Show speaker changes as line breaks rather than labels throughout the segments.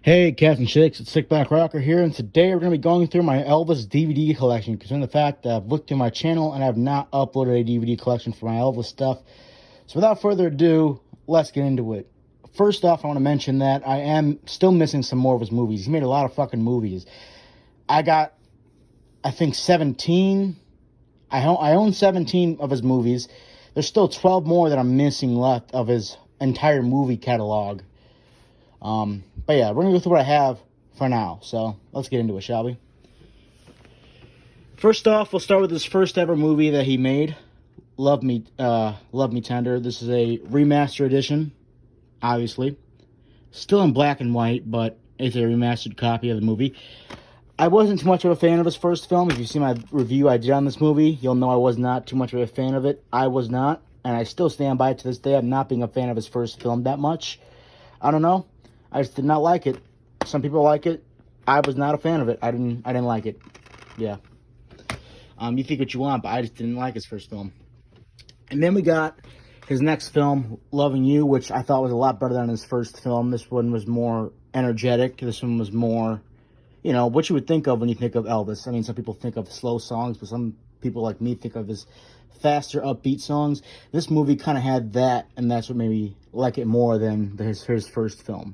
Hey, cats and chicks, it's Sickback Rocker here, and today we're going to be going through my Elvis DVD collection, considering the fact that I've looked through my channel and I have not uploaded a DVD collection for my Elvis stuff. So without further ado, let's get into it. First off, I want to mention that I am still missing some more of his movies. He made a lot of fucking movies. I think, 17. I own 17 of his movies. There's still 12 more that I'm missing left of his entire movie catalog. But yeah, we're going to go through what I have for now. So let's get into it, shall we? First off, we'll start with his first ever movie that he made, Love Me Tender. This is a remaster edition, obviously. Still in black and white, but it's a remastered copy of the movie. I wasn't too much of a fan of his first film. If you see my review I did on this movie, you'll know I was not too much of a fan of it. I was not, and I still stand by it to this day. I'm not being a fan of his first film that much. I don't know. I just did not like it. Some people like it. I was not a fan of it. I didn't like it. Yeah. You think what you want, but I just didn't like his first film. And then we got his next film, Loving You, which I thought was a lot better than his first film. This one was more energetic. This one was more, you know, what you would think of when you think of Elvis. I mean, some people think of slow songs, but some people like me think of his faster, upbeat songs. This movie kind of had that, and that's what made me like it more than his first film.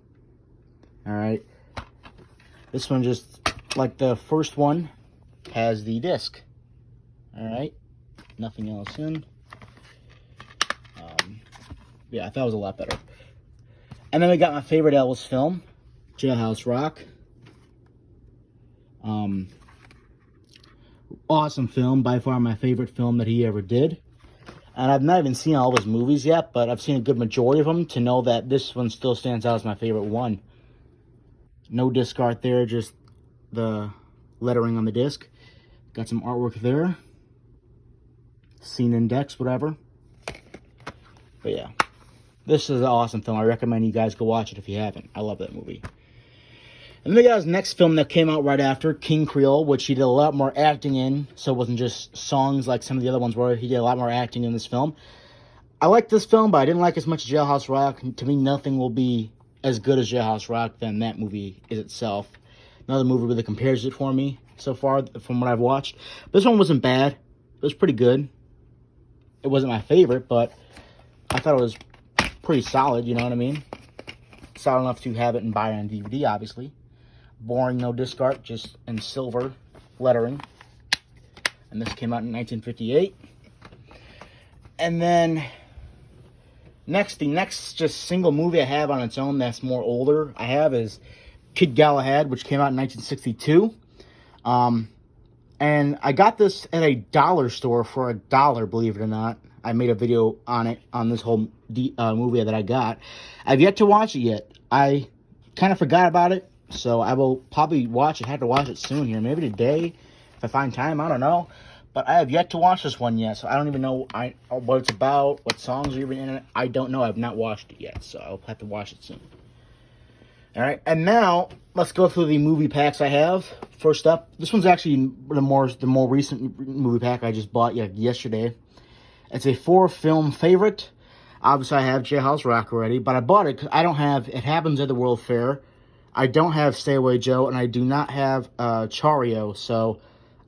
All right. This one, just like the first one, has the disc. All right. Nothing else in. Yeah, I thought it was a lot better. And then we got my favorite Elvis film, Jailhouse Rock. Awesome film. By far my favorite film that he ever did. And I've not even seen all of his movies yet, but I've seen a good majority of them to know that this one still stands out as my favorite one. No disc art there, just the lettering on the disc. Got some artwork there. Scene index, whatever. But yeah, this is an awesome film. I recommend you guys go watch it if you haven't. I love that movie. And then we got his next film that came out right after, King Creole, which he did a lot more acting in. So it wasn't just songs like some of the other ones where he did a lot more acting in this film. I liked this film, but I didn't like as much Jailhouse Rock. To me, nothing will be as good as Jailhouse Rock than that movie is itself. Another movie really compares it for me so far from what I've watched. This one wasn't bad. It was pretty good. It wasn't my favorite, but I thought it was pretty solid, you know what I mean? Solid enough to have it and buy it on DVD, obviously. Boring, no disc art, just in silver lettering. And this came out in 1958. And then the next just single movie I have on its own that's more older I have is Kid Galahad, which came out in 1962. And I got this at a dollar store for $1, believe it or not. I made a video on it, on this whole movie that I got. I've yet to watch it yet. I kind of forgot about it, so I will probably watch it. Have to watch it soon here, maybe today, if I find time, I don't know. But I have yet to watch this one yet, so I don't even know what it's about, what songs are even in it. I don't know. I've not watched it yet, so I'll have to watch it soon. All right, and now let's go through the movie packs I have. First up, this one's actually the more recent movie pack I just bought yesterday. It's a 4-film favorite. Obviously, I have Jailhouse Rock already, but I bought it because I don't have It Happens at the World Fair. I don't have Stay Away Joe, and I do not have Chario, so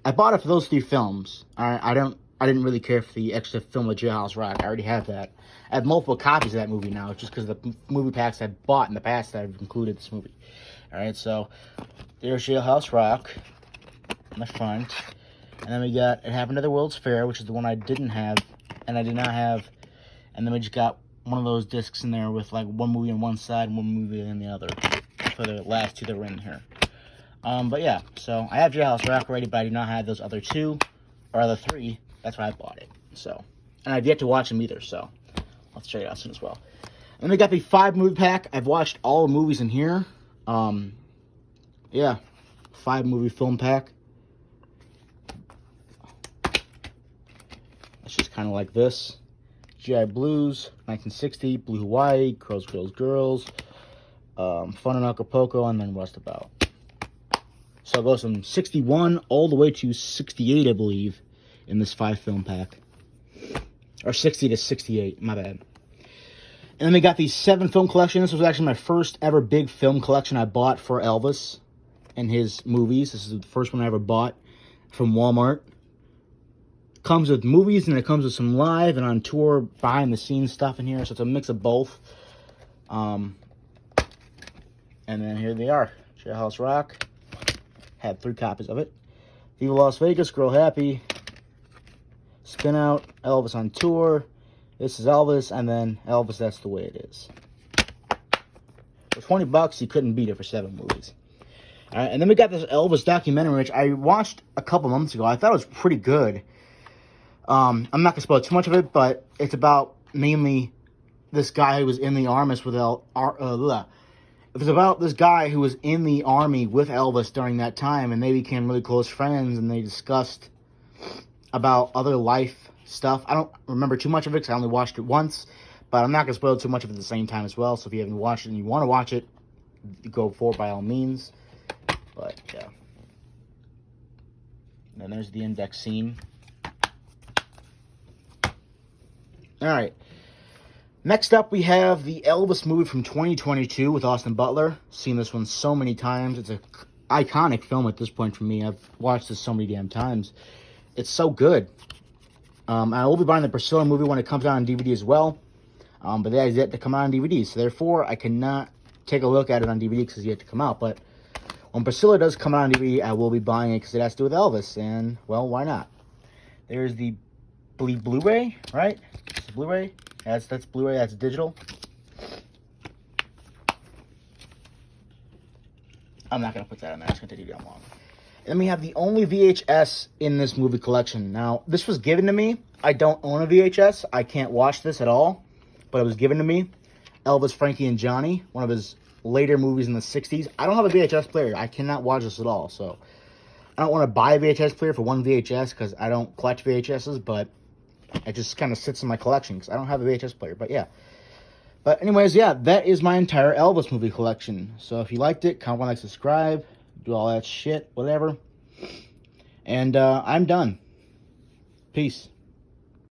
I bought it for those 3 films. I didn't really care for the extra film of Jailhouse Rock. I already have that. I have multiple copies of that movie now, just because of the movie packs I bought in the past that have included this movie. All right, so there's Jailhouse Rock on the front. And then we got It Happened at the World's Fair, which is the one I didn't have, and I did not have. And then we just got one of those discs in there with like one movie on one side and one movie on the other for the last 2 that were in here. But yeah, so I have Jailhouse Rock already, but I do not have those other 2 or other 3. That's why I bought it. So, and I've yet to watch them either, so I'll check it out soon as well. And then we got the 5 movie pack. I've watched all the movies in here. Yeah, 5 movie film pack. It's just kind of like this. G.I. Blues, 1960, Blue Hawaii, Girls, Girls, Girls, Fun in Acapulco, and then Rust About. So it goes from 61 all the way to 68, I believe, in this 5-film pack. Or 60 to 68, my bad. And then we got these 7 film collections. This was actually my first ever big film collection I bought for Elvis and his movies. This is the first one I ever bought from Walmart. Comes with movies, and it comes with some live and on tour behind the scenes stuff in here. So it's a mix of both. And then here they are. Jailhouse Rock. Had 3 copies of it. Viva Las Vegas, Grow Happy. Spin Out, Elvis on Tour. This is Elvis, and then Elvis, That's the Way It Is. For $20, you couldn't beat it for 7 movies. All right, and then we got this Elvis documentary, which I watched a couple months ago. I thought it was pretty good. I'm not going to spoil too much of it, but it's about mainly this guy who was in the army with It was about this guy who was in the army with Elvis during that time, and they became really close friends, and they discussed about other life stuff. I don't remember too much of it because I only watched it once, but I'm not going to spoil too much of it at the same time as well. So if you haven't watched it and you want to watch it, go for it by all means. But, yeah. And then there's the index scene. Alright. Next up, we have the Elvis movie from 2022 with Austin Butler. Seen this one so many times. It's an iconic film at this point for me. I've watched this so many damn times. It's so good. I will be buying the Priscilla movie when it comes out on DVD as well. But that is yet to come out on DVD. So therefore, I cannot take a look at it on DVD because it's yet to come out. But when Priscilla does come out on DVD, I will be buying it because it has to do with Elvis. And, well, why not? There's the Blu-ray, right? It's the Blu-ray. That's Blu-ray. That's digital. I'm not going to put that on there. It's going to take you down long. And then we have the only VHS in this movie collection. Now, this was given to me. I don't own a VHS. I can't watch this at all. But it was given to me. Elvis, Frankie, and Johnny. One of his later movies in the 60s. I don't have a VHS player. I cannot watch this at all. So, I don't want to buy a VHS player for one VHS because I don't collect VHSs. But it just kind of sits in my collection because I don't have a VHS player. But, yeah. But anyways, yeah, that is my entire Elvis movie collection. So if you liked it, comment, like, subscribe, do all that shit, whatever. And I'm done. Peace.